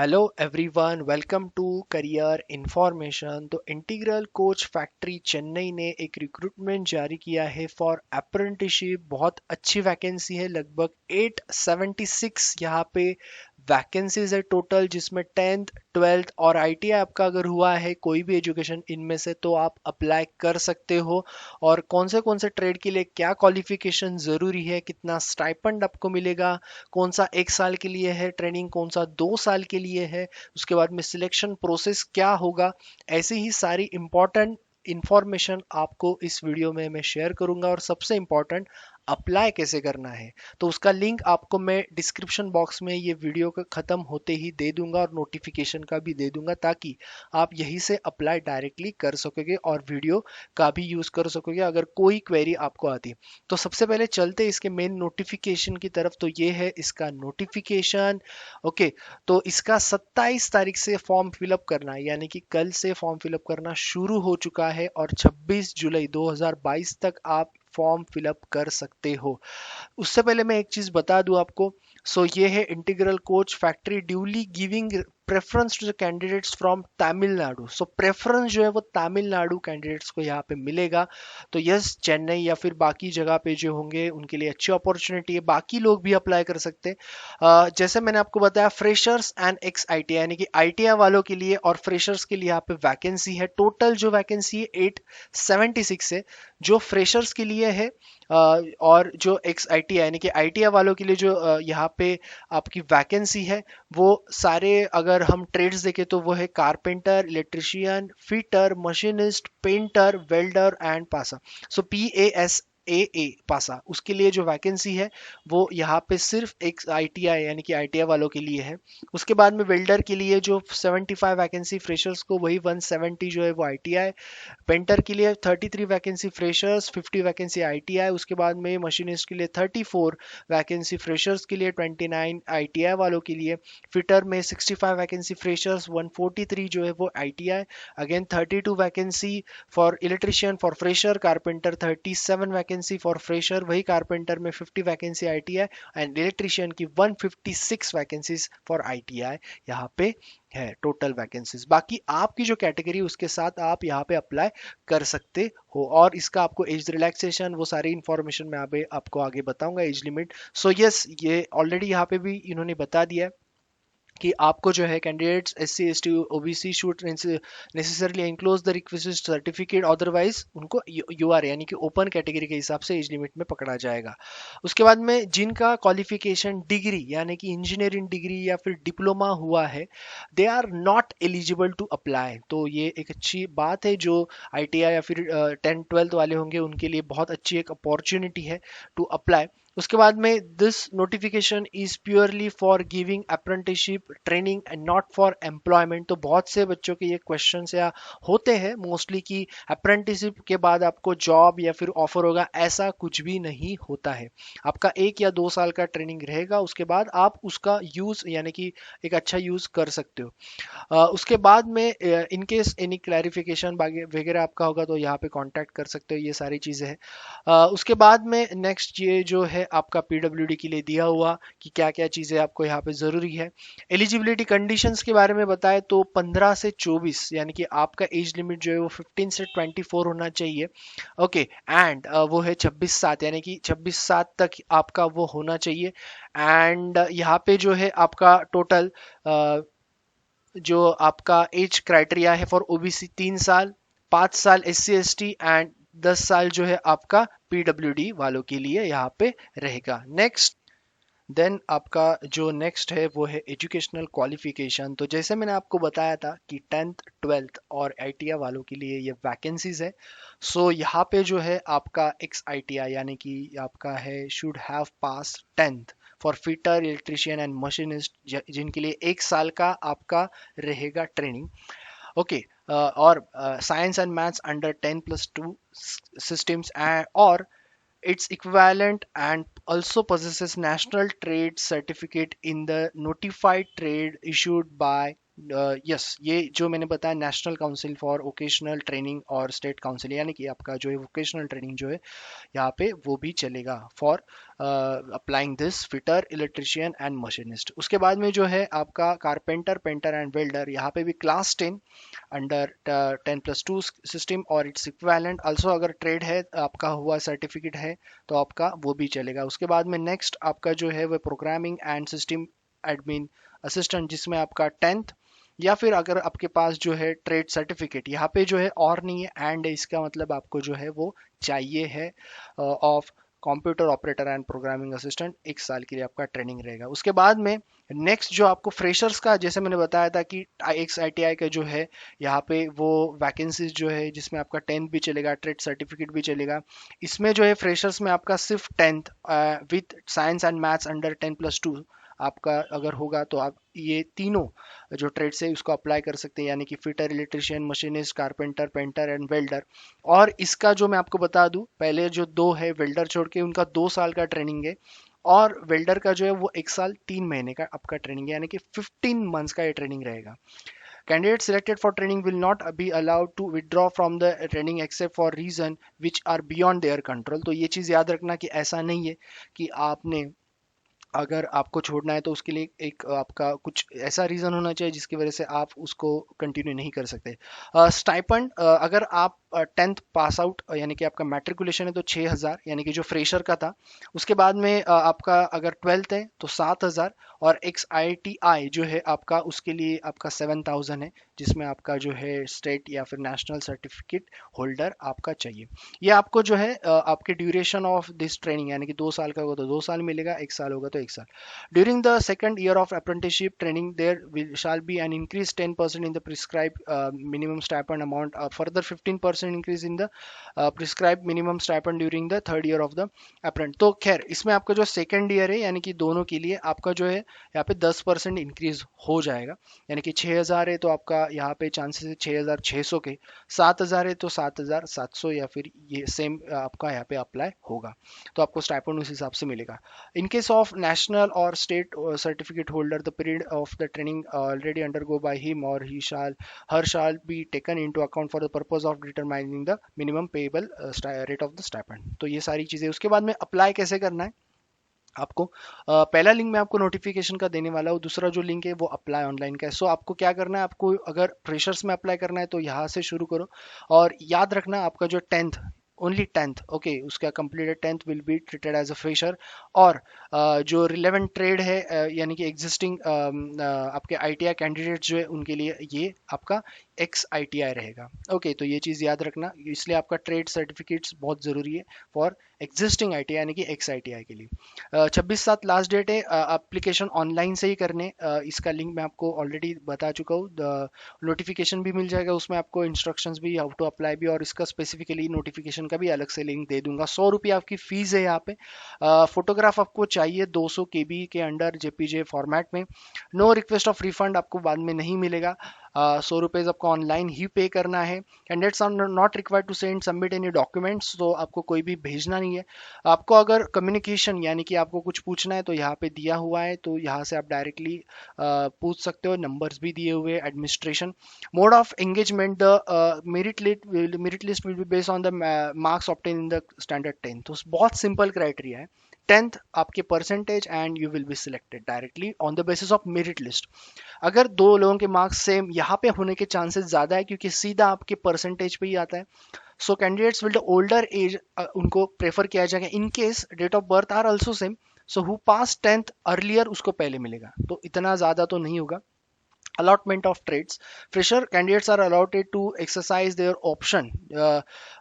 Hello everyone, welcome to career information. तो integral coach factory Chennai ने एक रिक्रूटमेंट जारी किया है फॉर अप्रेंटिसशिप। बहुत अच्छी वैकेंसी है, लगभग 876 यहाँ पे वैकेंसीज है टोटल, जिसमें 10th 12th और आईटीआई आपका अगर हुआ है कोई भी एजुकेशन इनमें से तो आप अप्लाई कर सकते हो। और कौन से ट्रेड के लिए क्या क्वालिफिकेशन ज़रूरी है, कितना स्टाइपेंड आपको मिलेगा, कौन सा 1 साल के लिए है ट्रेनिंग, कौन सा 2 साल के लिए है, उसके बाद में सिलेक्शन प्रोसेस क्या होगा, ऐसी ही सारी इंपॉर्टेंट इंफॉर्मेशन आपको इस वीडियो में मैं शेयर करूंगा। और सबसे इंपॉर्टेंट, अप्लाई कैसे करना है, तो उसका लिंक आपको मैं डिस्क्रिप्शन बॉक्स में ये वीडियो का खत्म होते ही दे दूंगा और नोटिफिकेशन का भी दे दूंगा, ताकि आप यहीं से अप्लाई डायरेक्टली कर सकोगे और वीडियो का भी यूज कर सकोगे अगर कोई क्वेरी आपको आती है। तो सबसे पहले चलते इसके मेन नोटिफिकेशन की तरफ। तो ये है इसका नोटिफिकेशन। ओके, तो इसका 27 तारीख से फॉर्म फिलअप करना है, यानी कि कल से फॉर्म फिलअप करना शुरू हो चुका है और 26 जुलाई 2022 तक आप फॉर्म फिलअप कर सकते हो। उससे पहले मैं एक चीज बता दूं आपको। ये है integral coach factory duly giving preference to the candidates from Tamil Nadu. Preference जो है वो तमिलनाडु कैंडिडेट्स को यहाँ पे मिलेगा। तो यस, चेन्नई या फिर बाकी जगह पे जो होंगे उनके लिए अच्छी अपॉर्चुनिटी है, बाकी लोग भी अप्लाई कर सकते हैं। जैसे मैंने आपको बताया, फ्रेशर्स एंड एक्स आईटीआई यानी कि आईटीआई वालों के लिए और फ्रेशर्स के लिए यहाँ पे वैकेंसी है। टोटल जो वैकेंसी है 876 है, जो फ्रेशर्स के लिए है। और जो एक्स आईटीआई यानी कि आईटीआई वालों के लिए जो यहाँ पे आपकी वैकेंसी है, वो सारे अगर हम ट्रेड्स देखें तो वो है carpenter, electrician, fitter, machinist, painter, welder and पासा। PASA पासा, उसके लिए जो वैकेंसी है वो यहाँ पे सिर्फ एक आईटीआई यानी कि आईटीआई वालों के लिए है। उसके बाद में वेल्डर के लिए जो 75 वैकेंसी फ्रेशर्स को, वही 170 जो है वो आईटीआई। पेंटर के लिए 33 वैकेंसी फ्रेशर्स, 50 वैकेंसी आईटीआई। उसके बाद में मशीनिस्ट के लिए 34 वैकेंसी, फ्रेशर्स के लिए 29 आईटीआई वालों के लिए। फिटर में 65 वैकेंसी फ्रेशर्स, 143 जो है वो ITI. Again 32 vacancy for electrician for fresher. Carpenter 37 vacancy for fresher, वही कारपेंटर में 50 वैकेंसी आईटीआई। एंड इलेक्ट्रिशियन की 156 वैकेंसीज फॉर आईटीआई यहाँ पे है टोटल वैकेंसीज। बाकी आपकी जो कैटेगरी उसके साथ आप यहाँ पे अप्लाई कर सकते हो। और इसका आपको एज रिलैक्सेशन, वो सारी इंफॉर्मेशन मैं आपको आगे बताऊंगा, एज लिमिट। यस, ये ऑलरेडी यहाँ पे भी इन्होंने बता दिया है कि आपको जो है candidates SC ST OBC should necessarily enclose the requisite certificate, otherwise उनको UR यानी कि ओपन कैटेगरी के हिसाब से एज लिमिट में पकड़ा जाएगा। उसके बाद में जिनका क्वालिफिकेशन डिग्री यानी कि इंजीनियरिंग डिग्री या फिर डिप्लोमा हुआ है, they are not eligible to apply. तो ये एक अच्छी बात है, जो ITI या फिर 10th 12th वाले होंगे उनके लिए बहुत अच्छी एक अपॉर्चुनिटी है टू अप्लाई। उसके बाद में this notification is purely for giving apprenticeship training and not for employment. तो बहुत से बच्चों के ये क्वेश्चन या होते हैं मोस्टली कि अप्रेंटिसशिप के बाद आपको जॉब या फिर ऑफर होगा, ऐसा कुछ भी नहीं होता है। आपका 1 या 2 साल का ट्रेनिंग रहेगा, उसके बाद आप उसका यूज यानी कि एक अच्छा यूज कर सकते हो। उसके बाद में इन केस एनी क्लैरिफिकेशन वगैरह आपका होगा तो यहाँ पे कांटेक्ट कर सकते हो, ये सारी चीज़ें हैं। उसके बाद में नेक्स्ट ये जो है आपका PWD के लिए दिया हुआ कि क्या क्या चीज़ें आपको यहाँ पे ज़रूरी है। एलिजिबिलिटी कंडीशंस के बारे में बताए तो 15 से 24 यानी कि आपका एज लिमिट जो है वो 15 से 24 होना चाहिए। ओके, एंड वो है 26/7 यानी कि 26/7 तक आपका वो होना चाहिए। एंड यहाँ पे जो है आपका टोटल जो आपका एज क्राइटेरिया है फॉर OBC 3 साल, 5 साल SC ST एंड 10 साल जो है आपका PWD वालों के लिए यहाँ पे रहेगा। नेक्स्ट, देन आपका जो नेक्स्ट है वो है एजुकेशनल क्वालिफिकेशन। तो जैसे मैंने आपको बताया था कि 10th 12th और ITI वालों के लिए ये वैकेंसीज है। यहाँ पे जो है आपका एक्स ITI यानी कि आपका है should have pass 10th for fitter, electrician and machinist, जिनके लिए 1 साल का आपका रहेगा ट्रेनिंग। ओके, और science and maths under 10+2 systems, और its equivalent, and also possesses national trade certificate in the notified trade issued by yes, ये जो मैंने बताया national council for vocational training और स्टेट काउंसिल, यानी कि आपका जो है वोकेशनल ट्रेनिंग जो है यहाँ पे वो भी चलेगा for applying this fitter electrician and machinist. उसके बाद में जो है आपका कारपेंटर पेंटर एंड वेल्डर, यहाँ पे भी क्लास 10 अंडर 10+2 सिस्टम और इट्स इक्विवेलेंट आल्सो, अगर ट्रेड है आपका हुआ सर्टिफिकेट है तो आपका वो भी चलेगा। उसके बाद में नेक्स्ट आपका जो है वो programming and system admin assistant, जिसमें आपका 10th, या फिर अगर आपके पास जो है ट्रेड सर्टिफिकेट यहाँ पे जो है और नहीं है एंड इसका मतलब आपको जो है वो चाहिए है of computer operator and programming assistant, 1 साल के लिए आपका ट्रेनिंग रहेगा। उसके बाद में नेक्स्ट जो आपको फ्रेशर्स का, जैसे मैंने बताया था कि एक्स आईटीआई का जो है यहाँ पे वो वैकेंसीज जो है जिसमें आपका 10th भी चलेगा, ट्रेड सर्टिफिकेट भी चलेगा। इसमें जो है फ्रेशर्स में आपका सिर्फ 10th with science and maths under 10+2 आपका अगर होगा तो आप ये तीनों जो ट्रेड्स है उसको अप्लाई कर सकते हैं, यानी कि fitter electrician machinist carpenter painter and welder. और इसका जो मैं आपको बता दूं, पहले जो दो है वेल्डर छोड़ के उनका 2 साल का ट्रेनिंग है, और वेल्डर का जो है वो 1 साल 3 महीने का आपका ट्रेनिंग है, यानी कि 15 मंथ्स का ये ट्रेनिंग रहेगा। Candidates selected for training will not be allowed to withdraw from the training except for reason which are beyond their control। तो ये चीज़ याद रखना कि ऐसा नहीं है कि आपने, अगर आपको छोड़ना है तो उसके लिए एक आपका कुछ ऐसा रीज़न होना चाहिए जिसकी वजह से आप उसको कंटिन्यू नहीं कर सकते। स्टाइपेंड, अगर आप 10th पास आउट यानी कि आपका मैट्रिकुलेशन है तो 6,000, यानी कि जो फ्रेशर का था। उसके बाद में आपका अगर 12th है तो 7,000, और एक्स आई टी आई जो है आपका उसके लिए आपका 7,000 है, जिसमें आपका जो है स्टेट या फिर नेशनल सर्टिफिकेट होल्डर आपका चाहिए। ये आपको जो है आपके ड्यूरेशन ऑफ दिस ट्रेनिंग, यानी कि 2 साल का होगा तो 2 साल मिलेगा, 1 साल होगा तो 1 साल। During the second year of apprenticeship training there will shall be an increase 10% in the prescribe minimum stipend amount, further 15% increase in the prescribe minimum stipend during the third year of the अप्रेंट। तो खैर इसमें आपका जो second year है यानी कि दोनों के लिए आपका जो है यहाँ पे 10% इंक्रीज हो जाएगा, यानी कि 6,000 है तो आपका यहाँ पे चांसेस है 6,600 के, 7,000 है तो 7,700, या फिर ये सेम आपका यहाँ पे अप्लाई होगा, तो आपको स्टाइपेंड उस हिसाब से मिलेगा। In case of national or state certificate holder, the period of the training already undergo by him or her shall be taken into account for the purpose of determining the minimum payable rate of the stipend। तो ये सारी चीजें। उसके बाद में apply कैसे करना है आपको, पहला लिंक मैं आपको नोटिफिकेशन का देने वाला हूँ, दूसरा जो लिंक है वो अप्लाई ऑनलाइन का है। सो आपको क्या करना है, आपको अगर फ्रेशर्स में अप्लाई करना है तो यहाँ से शुरू करो, और याद रखना आपका जो 10th, ओनली 10th, ओके, उसका completed 10th will be treated as a fresher. और जो रिलेवेंट ट्रेड है यानी कि एग्जिस्टिंग आपके आईटीआई कैंडिडेट जो है उनके लिए ये आपका एक्स आईटीआई रहेगा। ओके, तो ये चीज़ याद रखना, इसलिए आपका ट्रेड सर्टिफिकेट्स बहुत ज़रूरी है फॉर एग्जिस्टिंग आईटीआई यानी कि एक्स आईटीआई के लिए। 26/7 लास्ट डेट है, एप्लीकेशन ऑनलाइन से ही करने। इसका लिंक मैं आपको ऑलरेडी बता चुका हूँ, नोटिफिकेशन भी मिल जाएगा उसमें आपको, इंस्ट्रक्शंस भी, हाउ टू अप्लाई भी, और इसका स्पेसिफिकली नोटिफिकेशन का भी अलग से लिंक दे दूंगा। 100 रुपये आपकी फीस है यहाँ पे। फोटोग्राफ आपको चाहिए 200 KB के अंडर जेपीजे फॉर्मेट में। नो रिक्वेस्ट ऑफ रिफंड आपको बाद में नहीं मिलेगा। 100 रुपये आपको ऑनलाइन ही पे करना है। Candidates are not required to send submit any documents, तो आपको कोई भी भेजना नहीं है। आपको अगर कम्युनिकेशन यानी कि आपको कुछ पूछना है तो यहाँ पे दिया हुआ है, तो यहाँ से आप डायरेक्टली पूछ सकते हो, नंबर्स भी दिए हुए administration. Mode of engagement, the merit list will be based on the marks obtain in the standard 10, तो बहुत सिंपल क्राइटेरिया है। 10th आपके percentage and you will be selected directly on the basis of merit list. अगर दो लोगों के marks same यहाँ पे होने के चांसेस ज़्यादा है, क्योंकि सीधा आपके परसेंटेज पे ही आता है। So candidates will the older age उनको प्रेफर किया जाएगा। In case date of birth are also same, so who pass 10th earlier उसको पहले मिलेगा, तो इतना ज़्यादा तो नहीं होगा। allotment of trades, fresher candidates are allotted to exercise their option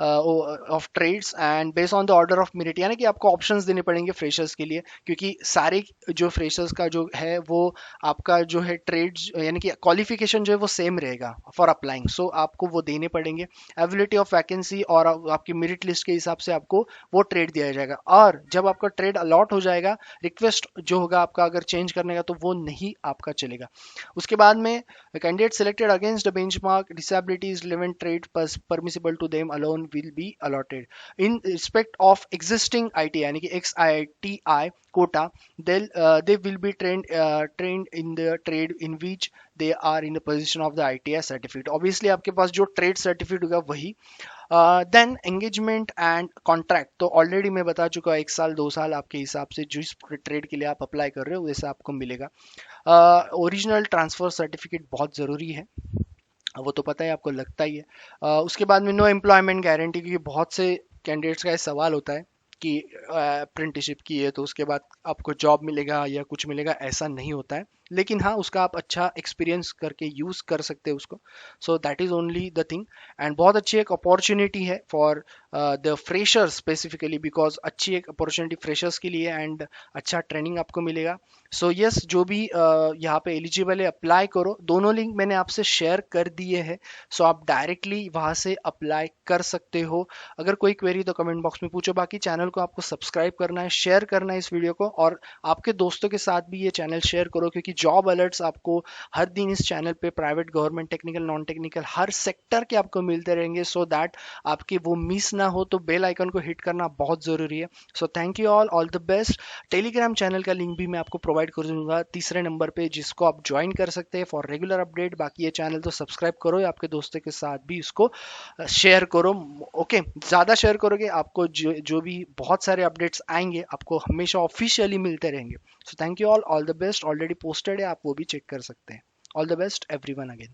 of trades and based on the order of merit, यानी कि आपको options देने पड़ेंगे freshers के लिए, क्योंकि सारे जो freshers का जो है वो आपका जो है trades यानी कि qualification जो है वो same रहेगा for applying, so आपको वो देने पड़ेंगे। availability of vacancy और आपकी merit list के हिसाब से आपको वो trade दिया जाएगा, और जब आपका trade allot हो जाएगा, request जो होगा आपका अगर change करने का तो वो नहीं आपका चलेगा। उसके बाद में candidate selected against the benchmark disabilities relevant trade permissible to them alone will be allotted in respect of existing ITI यानी कि ex ITI quota. They will be trained in the trade in which they are in the position of the ITI certificate. Obviously आपके पास जो trade certificate होगा वही. Then engagement and contract तो already मैं बता चुका हूँ, 1 साल 2 साल आपके हिसाब से जिस ट्रेड के लिए आप अप्लाई कर रहे हो वैसे आपको मिलेगा. ओरिजिनल ट्रांसफर सर्टिफिकेट बहुत ज़रूरी है, वो तो पता है आपको, लगता ही है. उसके बाद में नो एम्प्लॉयमेंट गारंटी, क्योंकि बहुत से कैंडिडेट्स का ये सवाल होता है कि अप्रेंटिसशिप की है तो उसके बाद आपको जॉब मिलेगा या कुछ मिलेगा, ऐसा नहीं होता है. लेकिन हाँ, उसका आप अच्छा एक्सपीरियंस करके यूज़ कर सकते हैं उसको. So that is only the thing. And बहुत अच्छी एक अपॉर्चुनिटी है for the freshers specifically, because अच्छी एक अपॉर्चुनिटी फ्रेशर्स के लिए एंड अच्छा ट्रेनिंग आपको मिलेगा. सो यस, जो भी यहाँ पे एलिजिबल है अप्लाई करो. दोनों लिंक मैंने आपसे शेयर कर दिए हैं, सो आप डायरेक्टली वहाँ से अप्लाई कर सकते हो. अगर कोई क्वेरी तो कमेंट बॉक्स में पूछो. बाकी चैनल को आपको सब्सक्राइब करना है, शेयर करना है इस वीडियो को, और आपके दोस्तों के साथ भी ये चैनल शेयर करो, क्योंकि जॉब अलर्ट्स आपको हर दिन इस चैनल पे private, government, technical, non technical, हर सेक्टर के आपको मिलते रहेंगे. सो दैट आपके वो मिस ना हो, तो बेल आइकन को हिट करना बहुत ज़रूरी है. So thank you all the best. Telegram channel का लिंक भी मैं आपको प्रोवाइड कर दूंगा तीसरे नंबर पे, जिसको आप ज्वाइन कर सकते हैं फॉर रेगुलर अपडेट. बाकी ये चैनल तो सब्सक्राइब करो, या आपके दोस्तों के साथ भी इसको शेयर करो. ओके, ज़्यादा शेयर करोगे आपको जो भी बहुत सारे अपडेट्स आएंगे आपको हमेशा ऑफिशियली मिलते रहेंगे. So thank you all the best. Already posted है, आप वो भी चेक कर सकते हैं. All the best everyone again.